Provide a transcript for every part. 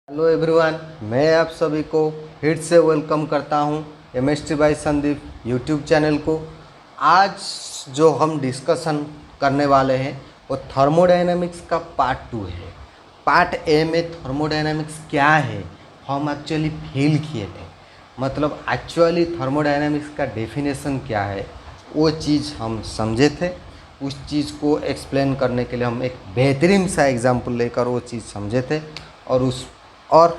Hello everyone, मैं आप सभी को फिर से वेलकम करता हूं chemistry bye Sandeep YouTube channel को। आज जो हम डिस्कशन करने वाले हैं वो थर्मोडायनामिक्स का पार्ट 2 है। पार्ट ए में थर्मोडायनामिक्स क्या है हम एक्चुअली फील किए थे, मतलब एक्चुअली थर्मोडायनामिक्स का डेफिनेशन क्या है वो चीज़ हम समझे थे। उस चीज़ को एक्सप्लेन करने के लिए हम एक बेहतरीन सा एग्जाम्पल लेकर वो चीज़ समझे थे और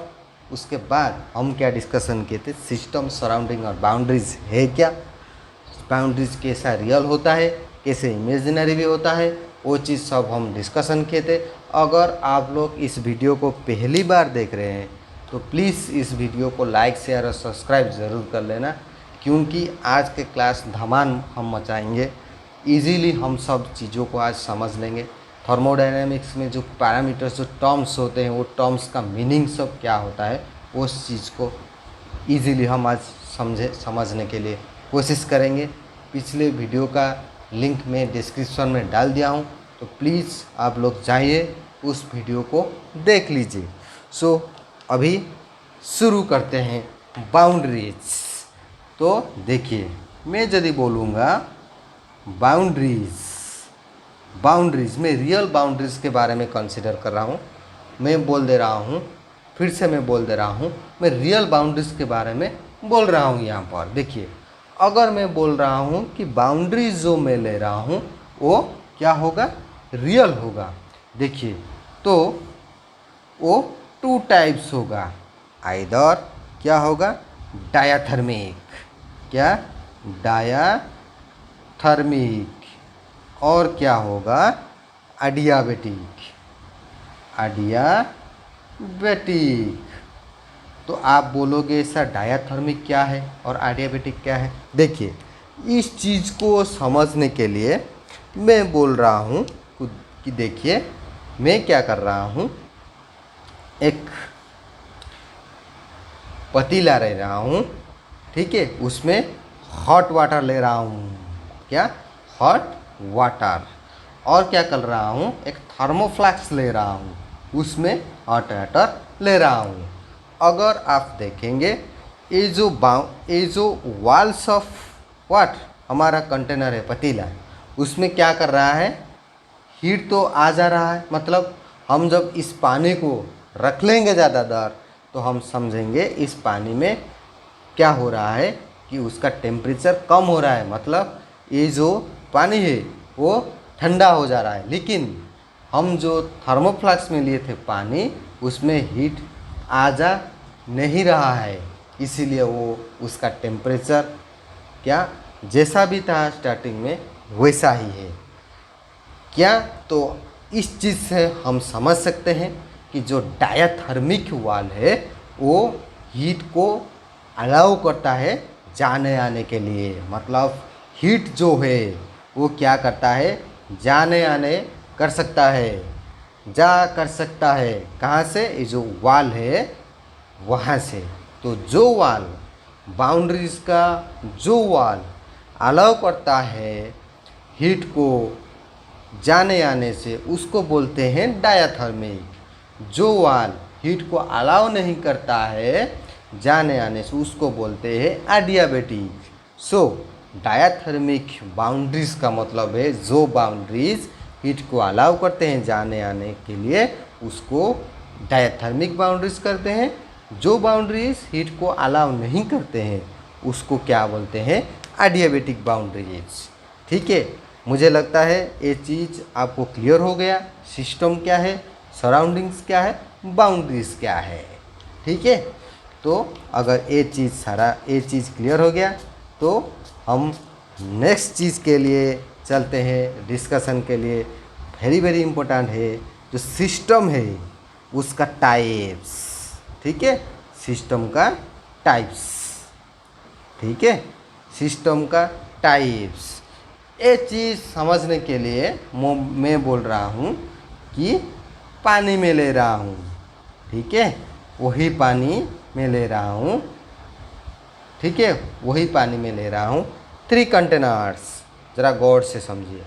उसके बाद हम क्या डिस्कशन किए थे, सिस्टम सराउंडिंग और बाउंड्रीज है क्या, बाउंड्रीज कैसा रियल होता है, कैसे इमेजिनरी भी होता है, वो चीज़ सब हम डिस्कशन किए थे। अगर आप लोग इस वीडियो को पहली बार देख रहे हैं तो प्लीज़ इस वीडियो को लाइक शेयर और सब्सक्राइब ज़रूर कर लेना, क्योंकि आज के क्लास धमाल हम मचाएंगे। इजीली हम सब चीज़ों को आज समझ लेंगे। थर्मोडायनामिक्स में जो पैरामीटर्स, जो टर्म्स होते हैं, वो टर्म्स का मीनिंग सब क्या होता है, उस चीज़ को इजीली हम आज समझने के लिए कोशिश करेंगे। पिछले वीडियो का लिंक मैं डिस्क्रिप्शन में डाल दिया हूँ, तो प्लीज़ आप लोग जाइए उस वीडियो को देख लीजिए। सो अभी शुरू करते हैं बाउंड्रीज। तो देखिए, मैं यदि बोलूँगा बाउंड्रीज में रियल बाउंड्रीज के बारे में कंसिडर कर रहा हूँ। मैं बोल दे रहा हूँ, फिर से मैं बोल दे रहा हूँ, मैं रियल बाउंड्रीज के बारे में बोल रहा हूँ। यहाँ पर देखिए, अगर मैं बोल रहा हूँ कि बाउंड्रीज जो मैं ले रहा हूँ वो क्या होगा, रियल होगा। देखिए, तो वो टू टाइप्स होगा। आइदर क्या होगा, डायाथर्मिक, क्या डायाथर्मिक, और क्या होगा, एडियाबेटिक। तो आप बोलोगे सर डायाथर्मिक क्या है और एडियाबेटिक क्या है। देखिए, इस चीज़ को समझने के लिए मैं बोल रहा हूँ कि देखिए मैं क्या कर रहा हूँ, एक पतीला ले रहा हूँ, ठीक है, उसमें हॉट वाटर ले रहा हूँ, क्या, हॉट वाटर, और क्या कर रहा हूँ, एक थर्मोफ्लास्क ले रहा हूँ, उसमें हॉट वाटर ले रहा हूँ। अगर आप देखेंगे ये जो वॉल्स ऑफ वाट हमारा कंटेनर है, पतीला, उसमें क्या कर रहा है, हीट तो आ जा रहा है। मतलब हम जब इस पानी को रख लेंगे ज़्यादा देर तो हम समझेंगे इस पानी में क्या हो रहा है कि उसका टेम्परेचर कम हो रहा है, मतलब ये जो पानी है वो ठंडा हो जा रहा है। लेकिन हम जो थर्मोफ्लास्क में लिए थे पानी, उसमें हीट आ जा नहीं रहा है, इसीलिए वो उसका टेम्परेचर क्या जैसा भी था स्टार्टिंग में वैसा ही है। क्या, तो इस चीज़ से हम समझ सकते हैं कि जो डायाथर्मिक वाल है वो हीट को अलाउ करता है जाने आने के लिए। मतलब हीट जो है वो क्या करता है, जाने आने कर सकता है, कर सकता है। कहाँ से, ये जो वाल है वहाँ से। तो जो वाल, बाउंड्रीज का जो वाल अलाउ करता है हीट को जाने आने से, उसको बोलते हैं डायाथर्मिक। जो वाल हीट को अलाउ नहीं करता है जाने आने से, उसको बोलते हैं एडियाबेटिक। सो डायाथर्मिक बाउंड्रीज का मतलब है जो बाउंड्रीज हीट को अलाउ करते हैं जाने आने के लिए, उसको डायाथर्मिक बाउंड्रीज करते हैं। जो बाउंड्रीज हीट को अलाउ नहीं करते हैं उसको क्या बोलते हैं, एडियाबेटिक बाउंड्रीज। ठीक है, मुझे लगता है ये चीज़ आपको क्लियर हो गया। सिस्टम क्या है, सराउंडिंग्स क्या है, बाउंड्रीज क्या है। ठीक है, तो अगर ये चीज़ क्लियर हो गया तो हम नेक्स्ट चीज़ के लिए चलते हैं, डिस्कशन के लिए। वेरी वेरी इम्पोर्टेंट है, जो सिस्टम है उसका टाइप्स। ठीक है, सिस्टम का टाइप्स, ठीक है, सिस्टम का टाइप्स। ये चीज़ समझने के लिए मैं बोल रहा हूँ कि पानी में ले रहा हूँ, ठीक है, वही पानी में ले रहा हूँ, ठीक है, वही पानी में ले रहा हूँ। 3 कंटेनर्स, ज़रा गौर से समझिए,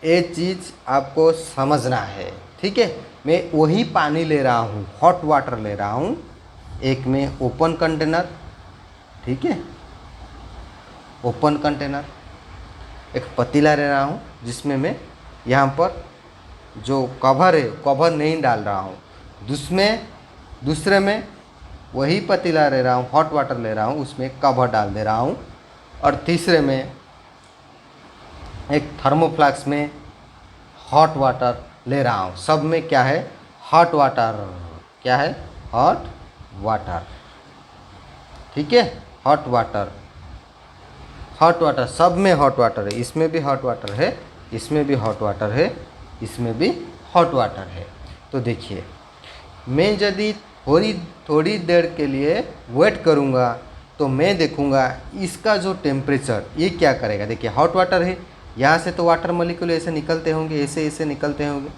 ये चीज़ आपको समझना है। ठीक है, मैं वही पानी ले रहा हूँ, हॉट वाटर ले रहा हूँ। एक में ओपन कंटेनर, ठीक है, ओपन कंटेनर, एक पतीला ले रहा हूँ जिसमें मैं यहाँ पर जो कवर है कवर नहीं डाल रहा हूँ। दूसरे में वही पतीला ले रहा हूँ, हॉट वाटर ले रहा हूँ, उसमें कवर डाल दे रहा हूँ। और तीसरे में एक थर्मोफ्लास्क में हॉट वाटर ले रहा हूँ। सब में क्या है? Hot water. क्या है? हॉट वाटर, ठीक है, हॉट वाटर। हॉट वाटर, सब में हॉट वाटर है। इसमें भी हॉट वाटर है, इसमें भी हॉट वाटर है, इसमें भी हॉट वाटर है। तो देखिए, मैं यदि थोड़ी देर के लिए वेट करूँगा तो मैं देखूँगा इसका जो टेम्परेचर ये क्या करेगा। देखिए, हॉट वाटर है, यहाँ से तो वाटर मॉलिक्यूल ऐसे निकलते होंगे, ऐसे ऐसे निकलते होंगे।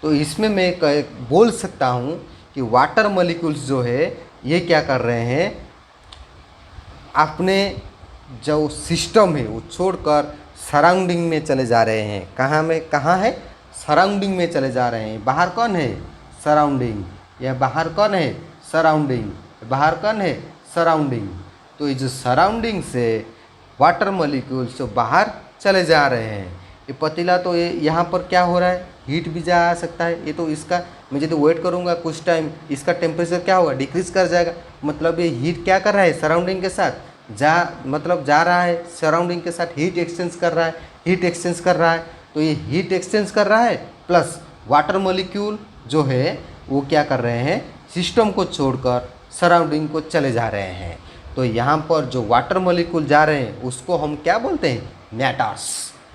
तो इसमें मैं बोल सकता हूँ कि वाटर मॉलिक्यूल्स जो है ये क्या कर रहे हैं, अपने जो सिस्टम है वो छोड़कर सराउंडिंग में चले जा रहे हैं। कहाँ है? सराउंडिंग में चले जा रहे हैं। बाहर कौन है? सराउंडिंग। यह बाहर कौन है? सराउंडिंग। बाहर कौन है? सराउंडिंग। तो ये जो सराउंडिंग से वाटर मॉलिक्यूल्स जो बाहर चले जा रहे हैं। ये पतीला तो ये यहाँ पर क्या हो रहा है? हीट भी जा सकता है। ये तो इसका मैं यदि वेट करूँगा कुछ टाइम, इसका टेम्परेचर क्या होगा? डिक्रीज कर जाएगा। मतलब ये हीट क्या कर रहा है? सराउंडिंग के साथ जा रहा है, सराउंडिंग के साथ हीट एक्सचेंज कर रहा है, हीट एक्सचेंज कर रहा है। तो ये हीट एक्सचेंज कर रहा है, प्लस वाटर मॉलिक्यूल जो है वो क्या कर रहे हैं? सिस्टम को छोड़कर सराउंडिंग को चले जा रहे हैं। तो यहाँ पर जो वाटर मॉलिक्यूल जा रहे हैं उसको हम क्या बोलते हैं? मैटर्स।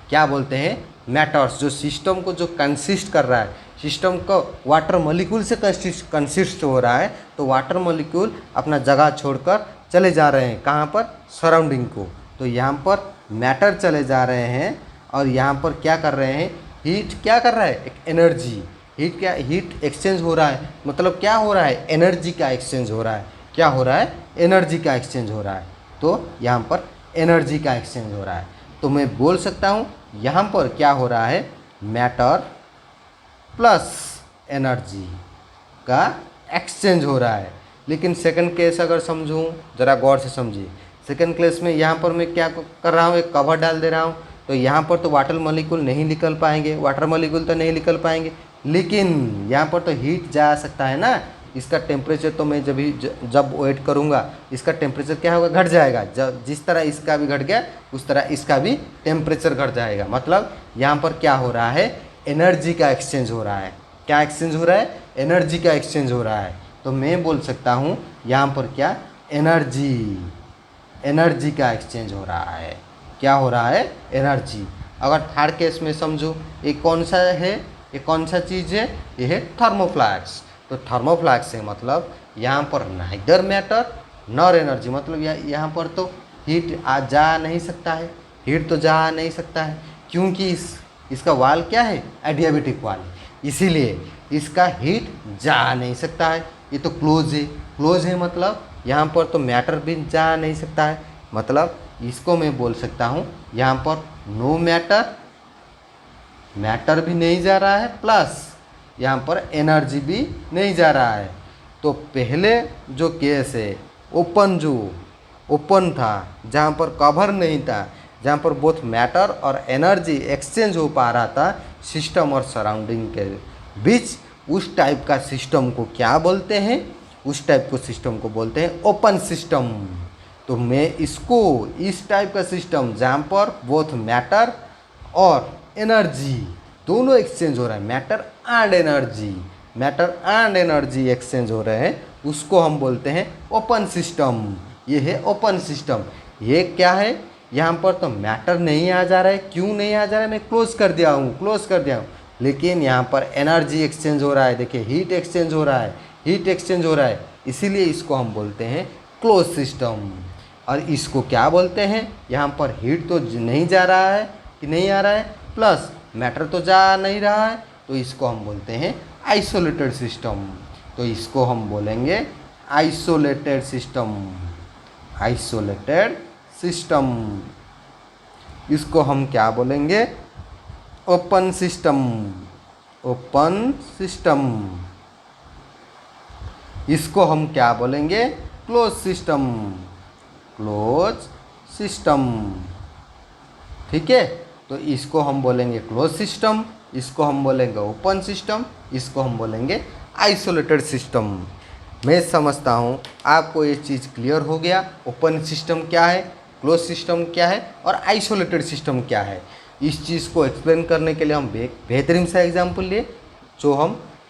क्या बोलते हैं? मैटर्स। जो सिस्टम को जो कंसिस्ट कर रहा है, सिस्टम को वाटर मॉलिक्यूल से कंसिस्ट हो रहा है, तो वाटर मॉलिक्यूल अपना जगह छोड़कर चले जा रहे हैं। कहाँ पर? सराउंडिंग को। तो यहाँ पर मैटर चले जा रहे हैं और यहाँ पर क्या कर रहे हैं? हीट क्या कर रहा है? एक एनर्जी। हीट एक्सचेंज हो रहा है। मतलब क्या हो रहा है? एनर्जी का एक्सचेंज हो रहा है। क्या हो रहा है? एनर्जी का एक्सचेंज हो रहा है। तो यहाँ पर एनर्जी का एक्सचेंज हो रहा है। तो मैं बोल सकता हूँ यहाँ पर क्या हो रहा है? मैटर प्लस एनर्जी का एक्सचेंज हो रहा है। लेकिन सेकंड केस अगर समझूँ, ज़रा गौर से समझिए। सेकंड केस में यहाँ पर मैं क्या कर रहा हूँ? एक कवर डाल दे रहा हूँ। तो यहाँ पर तो वाटर मॉलिक्यूल नहीं निकल पाएंगे, वाटर मॉलिक्यूल तो नहीं निकल पाएंगे, लेकिन यहाँ पर तो हीट जा सकता है ना। इसका टेम्परेचर तो मैं जब वेट करूँगा इसका टेम्परेचर क्या होगा? घट जाएगा। जब जिस तरह इसका भी घट गया उस तरह इसका भी टेम्परेचर घट जाएगा। मतलब यहाँ पर क्या हो रहा है? एनर्जी का एक्सचेंज हो रहा है। क्या एक्सचेंज हो रहा है? एनर्जी का एक्सचेंज हो रहा है। तो मैं बोल सकता हूँ यहाँ पर क्या? एनर्जी का एक्सचेंज हो रहा है। क्या हो रहा है? एनर्जी। अगर थर्ड केस में समझो, ये कौन सा है? ये कौन सा चीज़ है? ये है थर्मोफ्लास्क। तो थर्मोफ्लास्क से मतलब यहाँ पर नाइदर मैटर नॉर एनर्जी। मतलब यहाँ पर तो हीट जा नहीं सकता है, हीट तो जा नहीं सकता है, क्योंकि इसका वाल क्या है? एडियाबेटिक वाल। इसीलिए इसका हीट जा नहीं सकता है। ये तो क्लोज है। क्लोज है मतलब यहाँ पर तो मैटर भी जा नहीं सकता है। मतलब इसको मैं बोल सकता हूँ यहाँ पर नो मैटर, मैटर भी नहीं जा रहा है, प्लस यहाँ पर एनर्जी भी नहीं जा रहा है। तो पहले जो केस है ओपन था, जहाँ पर कवर नहीं था, जहाँ पर बोथ मैटर और एनर्जी एक्सचेंज हो पा रहा था सिस्टम और सराउंडिंग के बीच, उस टाइप का सिस्टम को क्या बोलते हैं? उस टाइप को सिस्टम को बोलते हैं ओपन सिस्टम। तो मैं इसको इस टाइप का सिस्टम जहाँ पर बोथ मैटर और एनर्जी दोनों एक्सचेंज हो रहा है, मैटर एंड एनर्जी एक्सचेंज हो रहे हैं, उसको हम बोलते हैं ओपन सिस्टम। ये है ओपन सिस्टम। ये क्या है? यहाँ पर तो मैटर नहीं आ जा रहा है। क्यों नहीं आ जा रहा है? मैं क्लोज कर दिया हूँ, लेकिन यहाँ पर एनर्जी एक्सचेंज हो रहा है। देखिए, हीट एक्सचेंज हो रहा है, इसीलिए इसको हम बोलते हैं क्लोज सिस्टम। और इसको क्या बोलते हैं? यहाँ पर हीट तो नहीं जा रहा है कि नहीं आ रहा है, प्लस मैटर तो जा नहीं रहा है, तो इसको हम बोलते हैं आइसोलेटेड सिस्टम। तो इसको हम बोलेंगे आइसोलेटेड सिस्टम। इसको हम क्या बोलेंगे? Open system. Open system. इसको हम क्या बोलेंगे? Close system. क्लोज सिस्टम, ठीक है। तो इसको हम बोलेंगे क्लोज सिस्टम, इसको हम बोलेंगे ओपन सिस्टम, इसको हम बोलेंगे आइसोलेटेड सिस्टम। मैं समझता हूँ आपको ये चीज़ क्लियर हो गया, ओपन सिस्टम क्या है, क्लोज सिस्टम क्या है और आइसोलेटेड सिस्टम क्या है। इस चीज़ को एक्सप्लेन करने के लिए हम बेहतरीन सा एग्जाम्पल लिए, जो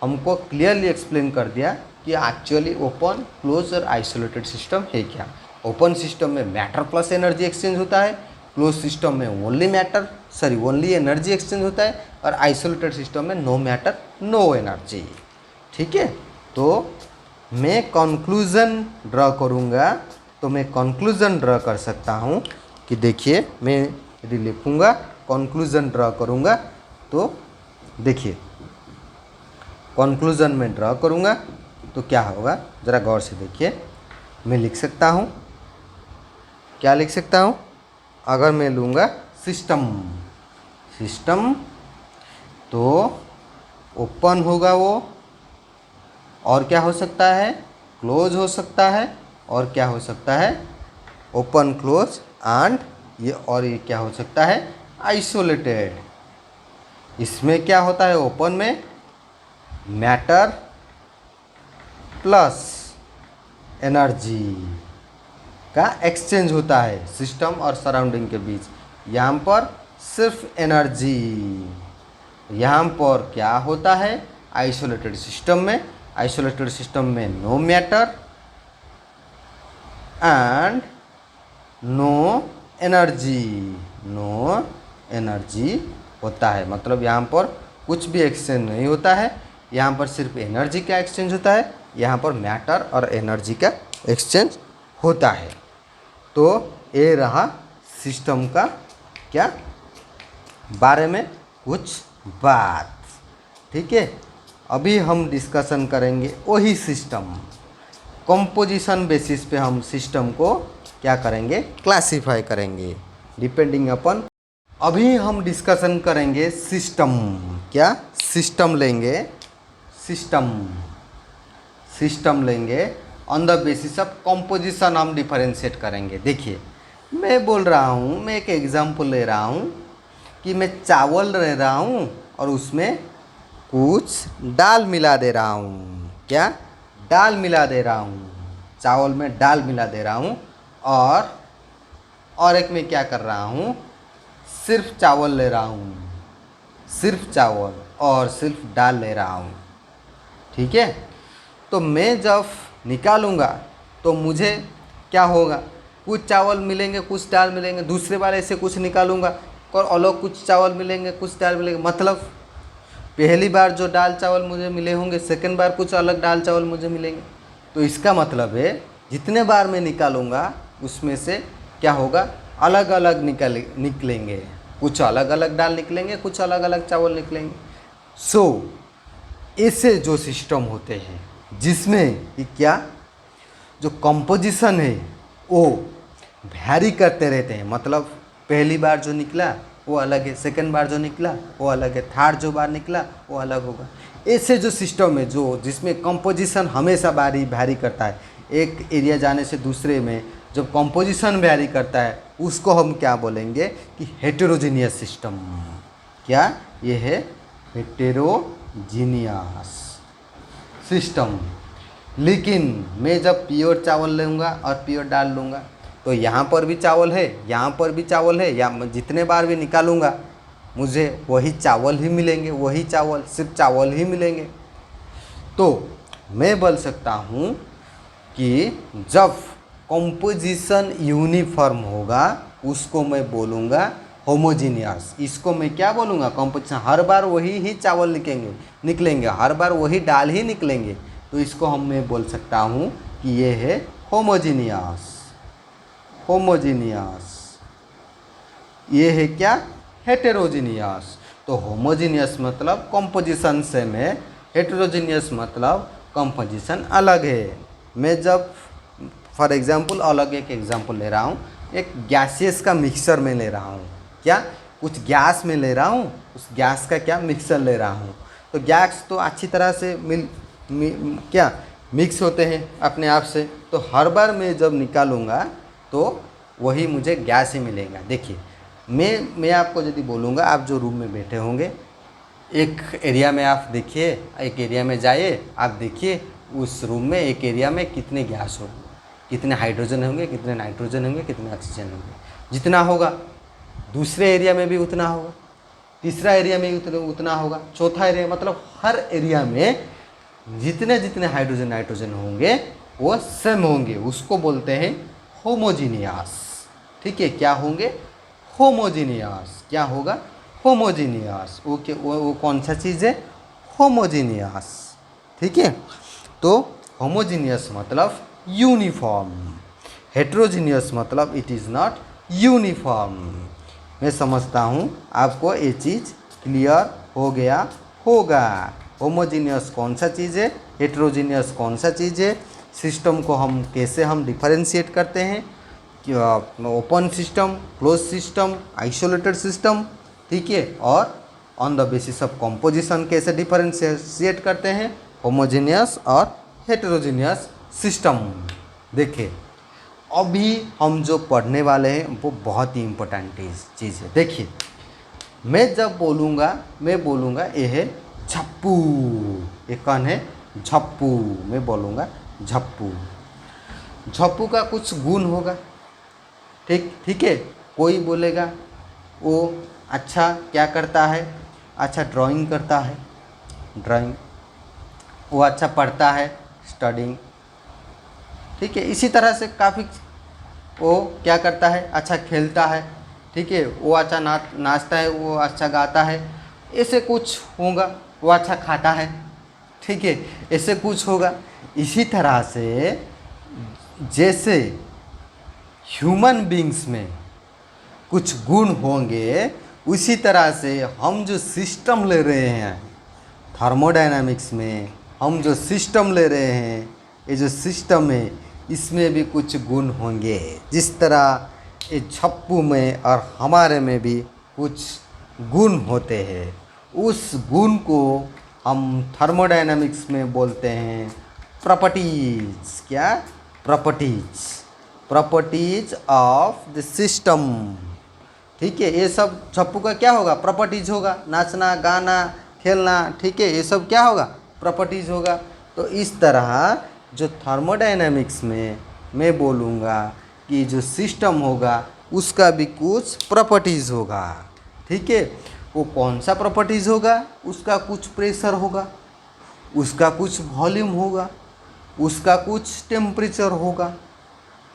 हमको क्लियरली एक्सप्लेन कर दिया कि एक्चुअली ओपन, क्लोज और आइसोलेटेड सिस्टम है क्या। ओपन सिस्टम में मैटर प्लस एनर्जी एक्सचेंज होता है, क्लोज सिस्टम में ओनली एनर्जी एक्सचेंज होता है, और आइसोलेटेड सिस्टम में नो मैटर नो एनर्जी, ठीक है। तो मैं कंक्लूज़न ड्रॉ करूँगा, तो मैं कंक्लूज़न ड्रॉ कर सकता हूँ कि देखिए, मैं यदि लिखूँगा कंक्लूज़न ड्रॉ करूँगा, तो देखिए कंक्लूज़न में ड्रॉ करूँगा तो क्या होगा, ज़रा गौर से देखिए। मैं लिख सकता हूँ, क्या लिख सकता हूँ? अगर मैं लूँगा सिस्टम, तो ओपन होगा वो, और क्या हो सकता है? क्लोज हो सकता है, और क्या हो सकता है? ओपन, क्लोज एंड ये क्या हो सकता है? आइसोलेटेड। इसमें क्या होता है? ओपन में मैटर प्लस एनर्जी का एक्सचेंज होता है सिस्टम और सराउंडिंग के बीच। यहाँ पर सिर्फ एनर्जी। यहाँ पर क्या होता है? आइसोलेटेड सिस्टम में no matter and no energy होता है। मतलब यहाँ पर कुछ भी एक्सचेंज नहीं होता है, यहाँ पर सिर्फ एनर्जी का एक्सचेंज होता है, यहाँ पर मैटर और एनर्जी का एक्सचेंज होता है। तो ये रहा सिस्टम का क्या बारे में कुछ बात, ठीक है। अभी हम डिस्कशन करेंगे वही सिस्टम, कंपोजिशन बेसिस पे हम सिस्टम को क्या करेंगे? क्लासिफाई करेंगे डिपेंडिंग अपॉन। अभी हम डिस्कशन करेंगे सिस्टम, क्या सिस्टम लेंगे, सिस्टम लेंगे on the basis of composition हम डिफरेंशिएट करेंगे। देखिए, मैं बोल रहा हूँ, मैं एक एग्जांपल ले रहा हूँ कि मैं चावल ले रहा हूँ और उसमें कुछ दाल मिला दे रहा हूँ। क्या? दाल मिला दे रहा हूँ, चावल में दाल मिला दे रहा हूँ। और एक मैं क्या कर रहा हूँ? सिर्फ चावल ले रहा हूँ, सिर्फ चावल और सिर्फ दाल ले रहा हूँ, ठीक है। तो मैं जब निकालूंगा तो मुझे क्या होगा? कुछ चावल मिलेंगे, कुछ दाल मिलेंगे। दूसरे बार ऐसे कुछ निकालूंगा और अलग कुछ चावल मिलेंगे, कुछ दाल मिलेंगे। मतलब पहली बार जो दाल चावल मुझे मिले होंगे, सेकंड बार कुछ अलग दाल चावल मुझे मिलेंगे। तो इसका मतलब है जितने बार मैं निकालूंगा उसमें से क्या होगा? अलग अलग निकलेंगे, कुछ अलग अलग दाल निकलेंगे, कुछ अलग अलग चावल निकलेंगे। सो ऐसे जो सिस्टम होते हैं जिसमें कि क्या जो कंपोजिशन है वो वैरी करते रहते हैं। मतलब पहली बार जो निकला वो अलग है, सेकंड बार जो निकला वो अलग है, थर्ड जो बार निकला वो अलग होगा। ऐसे जो सिस्टम है जो जिसमें कंपोजिशन हमेशा वैरी करता है, एक एरिया जाने से दूसरे में जब कंपोजिशन वैरी करता है उसको हम क्या बोलेंगे? कि हेटेरोजीनियस सिस्टम। क्या ये है? Heterogeneous system. लेकिन मैं जब प्योर चावल लूँगा और प्योर दाल लूँगा तो यहाँ पर भी चावल है, यहाँ पर भी चावल है, या मैं जितने बार भी निकालूँगा मुझे वही चावल ही मिलेंगे, वही चावल, सिर्फ चावल ही मिलेंगे। तो मैं बोल सकता हूँ कि जब कंपोजिशन यूनिफॉर्म होगा उसको मैं बोलूँगा होमोजीनियस। इसको मैं क्या बोलूँगा? कंपोजिशन। हर बार वही ही चावल निकलेंगे, हर बार वही दाल ही निकलेंगे, तो इसको मैं बोल सकता हूँ कि ये है होमोजीनियस। ये है क्या? हेटेरोजीनियस। तो होमोजीनियस मतलब कंपोजिशन सेम है, हेटेरोजीनियस मतलब कंपोजिशन अलग है। मैं जब फॉर एग्जांपल अलग एक एग्जांपल ले रहा हूँ, एक गैसेस का मिक्सर में ले रहा हूँ। क्या? कुछ गैस में ले रहा हूँ, उस गैस का क्या मिक्सर ले रहा हूँ। तो गैस तो अच्छी तरह से क्या मिक्स होते हैं अपने आप से, तो हर बार मैं जब निकालूंगा तो वही मुझे गैस ही मिलेगा। देखिए मैं आपको यदि बोलूँगा, आप जो रूम में बैठे होंगे, एक एरिया में आप देखिए, एक एरिया में जाइए, आप देखिए उस रूम में एक एरिया में कितने गैस होंगे, कितने हाइड्रोजन होंगे, कितने नाइट्रोजन होंगे, कितने ऑक्सीजन होंगे। जितना होगा दूसरे एरिया में भी उतना होगा, तीसरा एरिया में भी उतना होगा, चौथा एरिया, मतलब हर एरिया में जितने जितने हाइड्रोजन नाइट्रोजन होंगे वो सेम होंगे। उसको बोलते हैं होमोजीनियस। ठीक है, क्या होंगे? होमोजीनियस। क्या होगा? होमोजीनियस। वो कौन सा चीज़ है? होमोजीनियस। ठीक है, तो होमोजीनियस मतलब यूनिफॉर्म, हेट्रोजीनियस मतलब इट इज़ नॉट यूनिफॉर्म। मैं समझता हूँ आपको ये चीज़ क्लियर हो गया होगा। होमोजीनियस कौन सा चीज़ है, हेट्रोजीनियस कौन सा चीज़ है, सिस्टम को हम कैसे डिफरेंशिएट करते हैं, open system, close system, isolated system. ठीक है, और on the basis of composition कैसे डिफरेंशिएट करते हैं होमोजीनियस और हेटेरोजीनियस सिस्टम। देखिए अभी हम जो पढ़ने वाले हैं वो बहुत ही इम्पोर्टेंट चीज़ है। देखिए मैं जब बोलूँगा, मैं बोलूँगा ये है झप्पू। ये कौन है? झप्पू। मैं बोलूँगा झप्पू। झप्पू का कुछ गुण होगा। ठीक है, कोई बोलेगा वो अच्छा क्या करता है, अच्छा ड्राइंग करता है, ड्राइंग। वो अच्छा पढ़ता है, स्टडिंग। ठीक है, इसी तरह से काफ़ी, वो क्या करता है, अच्छा खेलता है। ठीक है, वो अच्छा नाचता है, वो अच्छा गाता है, ऐसे कुछ होगा। वो अच्छा खाता है। ठीक है, ऐसे कुछ होगा। इसी तरह से जैसे ह्यूमन बींग्स में कुछ गुण होंगे, उसी तरह से हम जो सिस्टम ले रहे हैं थर्मोडायनामिक्स में, हम जो सिस्टम ले रहे हैं, ये जो सिस्टम है इसमें भी कुछ गुण होंगे। जिस तरह ये झप्पू में और हमारे में भी कुछ गुण होते हैं, उस गुण को हम थर्मोडायनामिक्स में बोलते हैं प्रॉपर्टीज। क्या? Properties. Properties of the system. ठीक है, ये सब झप्पू का क्या होगा? प्रॉपर्टीज होगा। नाचना, गाना, खेलना, ठीक है, ये सब क्या होगा? प्रॉपर्टीज होगा। तो इस तरह जो थर्मोडायनामिक्स में मैं बोलूँगा कि जो सिस्टम होगा उसका भी कुछ प्रॉपर्टीज होगा। ठीक है, वो कौन सा प्रॉपर्टीज होगा? उसका कुछ प्रेशर होगा, उसका कुछ वॉल्यूम होगा, उसका कुछ टेम्परेचर होगा।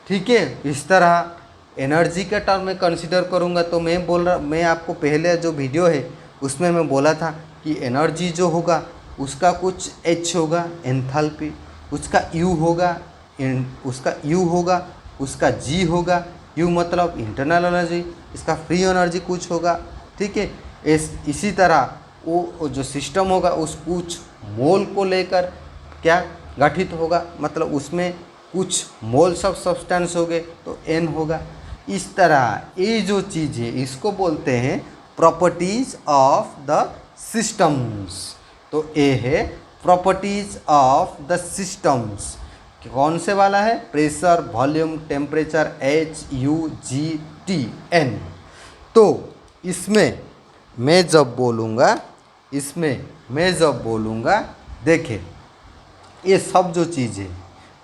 ठीक है, इस तरह एनर्जी के टर्म में कंसिडर करूँगा तो मैं आपको पहले जो वीडियो है उसमें मैं बोला था कि एनर्जी जो होगा उसका कुछ एच होगा, एंथैल्पी, उसका यू होगा, उसका जी होगा। यू मतलब इंटरनल एनर्जी, इसका फ्री एनर्जी कुछ होगा। ठीक है, इसी तरह वो जो सिस्टम होगा उस कुछ मोल को लेकर क्या गठित होगा, मतलब उसमें कुछ मोल्स ऑफ सब्सटेंस हो गए तो एन होगा। इस तरह ये जो चीज़ है इसको बोलते हैं प्रॉपर्टीज ऑफ द सिस्टम्स। तो ये है प्रॉपर्टीज ऑफ द सिस्टम्स। कौन से वाला है? Pressure, volume, temperature, H, U, G, T, N. तो इसमें मैं जब बोलूँगा, देखें ये सब जो चीज़ है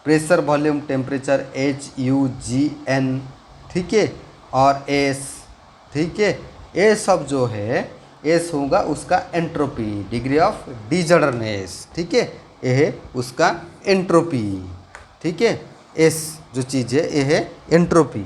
pressure, volume, temperature, H, U, G, N, ठीक है, और एस, ठीक है, ये सब जो है एस होगा उसका एंट्रोपी, डिग्री ऑफ डिजर्नेस। ठीक है, ये है उसका एंट्रोपी। ठीक है, एस जो चीज़ है ये है एंट्रोपी।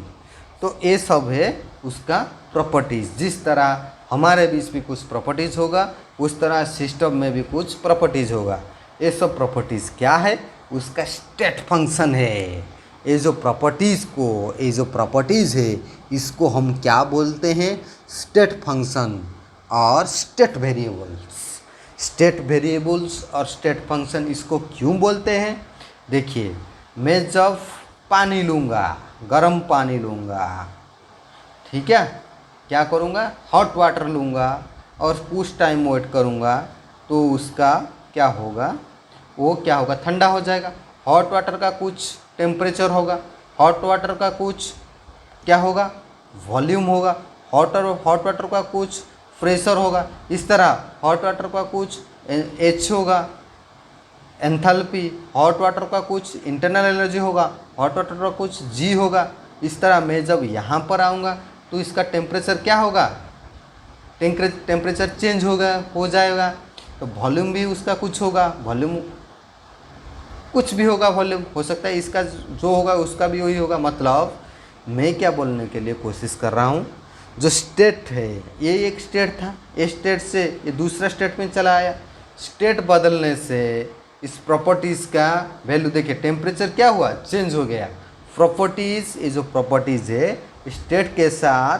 तो ये सब है उसका प्रॉपर्टीज़। जिस तरह हमारे बीच में कुछ प्रॉपर्टीज़ होगा उस तरह सिस्टम में भी कुछ प्रॉपर्टीज़ होगा। ये सब प्रॉपर्टीज़ क्या है? उसका स्टेट फंक्शन है। ये जो प्रॉपर्टीज़ है इसको हम क्या बोलते हैं? स्टेट फंक्शन और स्टेट वेरिएबल्स। स्टेट वेरिएबल्स और स्टेट फंक्शन इसको क्यों बोलते हैं? देखिए मैं जब पानी लूँगा, गर्म पानी लूँगा, ठीक है, क्या करूँगा? हॉट वाटर लूँगा और कुछ टाइम वेट करूँगा, तो उसका क्या होगा, वो क्या होगा, ठंडा हो जाएगा। हॉट वाटर का कुछ टेम्परेचर होगा, हॉट वाटर का कुछ क्या होगा, वॉल्यूम होगा, हॉट वाटर का कुछ प्रेशर होगा। इस तरह हॉट वाटर का कुछ एच होगा, एंथैल्पी, हॉट वाटर का कुछ इंटरनल एनर्जी होगा, हॉट वाटर का कुछ जी होगा। इस तरह मैं जब यहाँ पर आऊँगा तो इसका टेम्परेचर क्या होगा, टेम्परेचर चेंज होगा, हो जाएगा। तो वॉल्यूम भी उसका कुछ होगा, वॉल्यूम कुछ भी होगा, वॉल्यूम हो सकता है इसका जो होगा उसका भी वही होगा। मतलब मैं क्या बोलने के लिए कोशिश कर रहा हूँ, जो स्टेट है ये एक स्टेट था, ये स्टेट से ये दूसरा स्टेट में चला आया। स्टेट बदलने से इस प्रॉपर्टीज़ का वैल्यू देखिए, टेम्परेचर क्या हुआ, चेंज हो गया। प्रॉपर्टीज़, ये जो प्रॉपर्टीज़ है स्टेट के साथ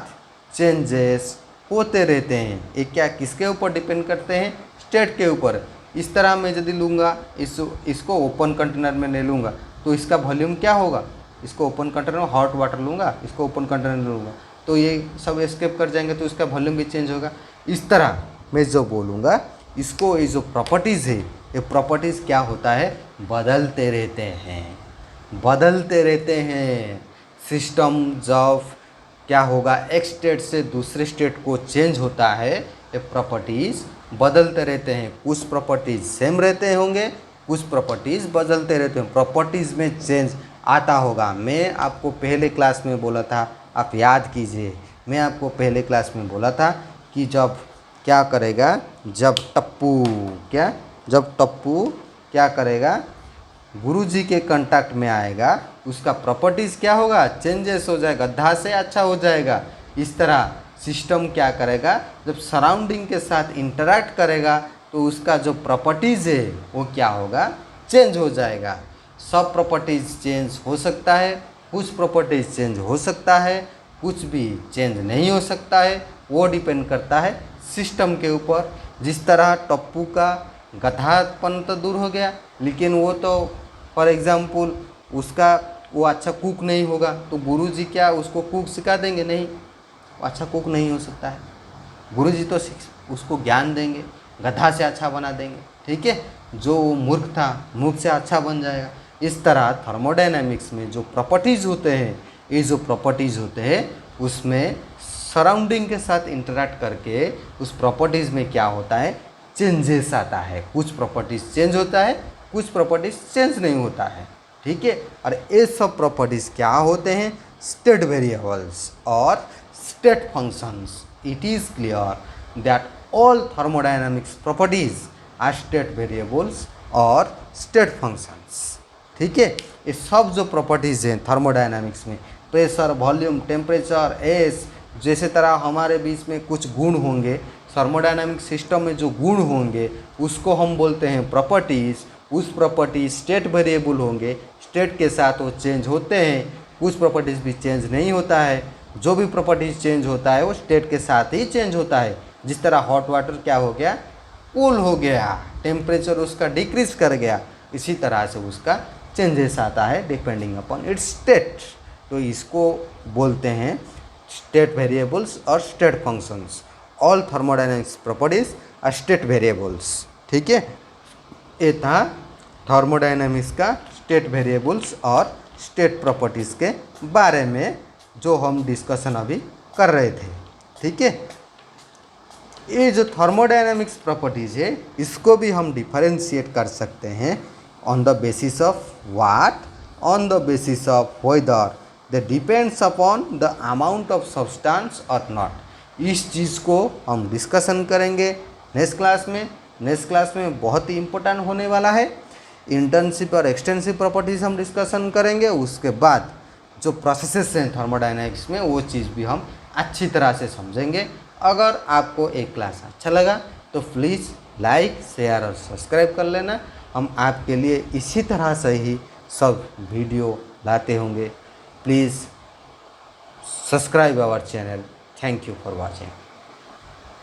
चेंजेस होते रहते हैं। ये क्या किसके ऊपर डिपेंड करते हैं, स्टेट के ऊपर। इस तरह मैं यदि लूँगा, इसको ओपन कंटेनर में ले लूँगा तो इसका वॉल्यूम क्या होगा, इसको ओपन कंटेनर में हॉट वाटर लूँगा, इसको ओपन कंटेनर में लूँगा तो ये सब एस्केप कर जाएंगे, तो इसका वॉल्यूम भी चेंज होगा। इस तरह मैं जो बोलूँगा इसको, ये जो प्रॉपर्टीज़ है ये प्रॉपर्टीज़ क्या होता है, बदलते रहते हैं, बदलते रहते हैं। सिस्टम जब क्या होगा, एक स्टेट से दूसरे स्टेट को चेंज होता है, ये प्रॉपर्टीज़ बदलते रहते हैं। कुछ प्रॉपर्टीज़ सेम रहते होंगे, कुछ प्रॉपर्टीज़ बदलते रहते हैं। प्रॉपर्टीज़ में चेंज आता होगा। मैं आपको पहले क्लास में बोला था, आप याद कीजिए, मैं आपको पहले क्लास में बोला था कि जब क्या करेगा, जब टप्पू क्या करेगा, गुरुजी के कांटेक्ट में आएगा, उसका प्रॉपर्टीज़ क्या होगा, चेंजेस हो जाएगा, गड्ढा से अच्छा हो जाएगा। इस तरह सिस्टम क्या करेगा, जब सराउंडिंग के साथ इंटरैक्ट करेगा तो उसका जो प्रॉपर्टीज़ है वो क्या होगा, चेंज हो जाएगा। सब प्रॉपर्टीज़ चेंज हो सकता है, कुछ प्रॉपर्टीज़ चेंज हो सकता है, कुछ भी चेंज नहीं हो सकता है। वो डिपेंड करता है सिस्टम के ऊपर। जिस तरह टप्पू का गधापन तो दूर हो गया, लेकिन वो तो फॉर एग्ज़ाम्पल उसका वो अच्छा कुक नहीं होगा, तो गुरुजी क्या उसको कुक सिखा देंगे, नहीं, वो अच्छा कुक नहीं हो सकता है। गुरुजी तो उसको ज्ञान देंगे, गधा से अच्छा बना देंगे, ठीक है। जो वो मूर्ख था, मूर्ख से अच्छा बन जाएगा। इस तरह थर्मोडायनामिक्स में जो प्रॉपर्टीज़ होते हैं, ये जो प्रॉपर्टीज़ होते हैं उसमें सराउंडिंग के साथ इंटरैक्ट करके उस प्रॉपर्टीज़ में क्या होता है, चेंजेस आता है। कुछ प्रॉपर्टीज़ चेंज होता है, कुछ प्रॉपर्टीज़ चेंज नहीं होता है, ठीक है। और ये सब प्रॉपर्टीज़ क्या होते हैं, स्टेट वेरिएबल्स और state functions. It is clear that all thermodynamics properties are state variables और state functions, ठीक है। ये सब जो प्रॉपर्टीज़ हैं थर्मोडायनामिक्स में, प्रेशर, वॉल्यूम, टेम्परेचर, एस, जैसे तरह हमारे बीच में कुछ गुण होंगे, थर्मोडायनामिक सिस्टम में जो गुण होंगे उसको हम बोलते हैं प्रॉपर्टीज़। उस प्रॉपर्टीज स्टेट वेरिएबल होंगे, स्टेट के साथ वो चेंज होते हैं। कुछ प्रॉपर्टीज़ भी चेंज नहीं होता है, जो भी प्रॉपर्टीज़ चेंज होता है वो स्टेट के साथ ही चेंज होता है। जिस तरह हॉट वाटर क्या हो गया, कूल हो गया, टेम्परेचर उसका डिक्रीज कर गया, इसी तरह से उसका चेंजेस आता है डिपेंडिंग अपॉन इट्स स्टेट। तो इसको बोलते हैं स्टेट वेरिएबल्स और state functions. All thermodynamics properties are state variables, ठीक है। ये था थर्मोडायनेमिक्स का स्टेट वेरिएबल्स और स्टेट प्रॉपर्टीज़ के बारे में जो हम डिस्कशन अभी कर रहे थे, ठीक है। ये जो थर्मोडायनामिक्स प्रॉपर्टीज़ है इसको भी हम डिफरेंशिएट कर सकते हैं on the basis of what, on the basis of whether they depends upon the amount of substance और नॉट। इस चीज़ को हम डिस्कशन करेंगे नेक्स्ट क्लास में। नेक्स्ट क्लास में बहुत ही इम्पोर्टेंट होने वाला है, इंटर्नशिप और एक्सटेंसिव प्रॉपर्टीज़ हम डिस्कशन करेंगे। उसके बाद जो प्रोसेसेस हैं थर्मोडायनामिक्स में वो चीज़ भी हम अच्छी तरह से समझेंगे। अगर आपको एक क्लास अच्छा लगा तो प्लीज़ लाइक, शेयर और सब्सक्राइब कर लेना। हम आपके लिए इसी तरह से ही सब वीडियो लाते होंगे। Please subscribe our channel. Thank you for watching.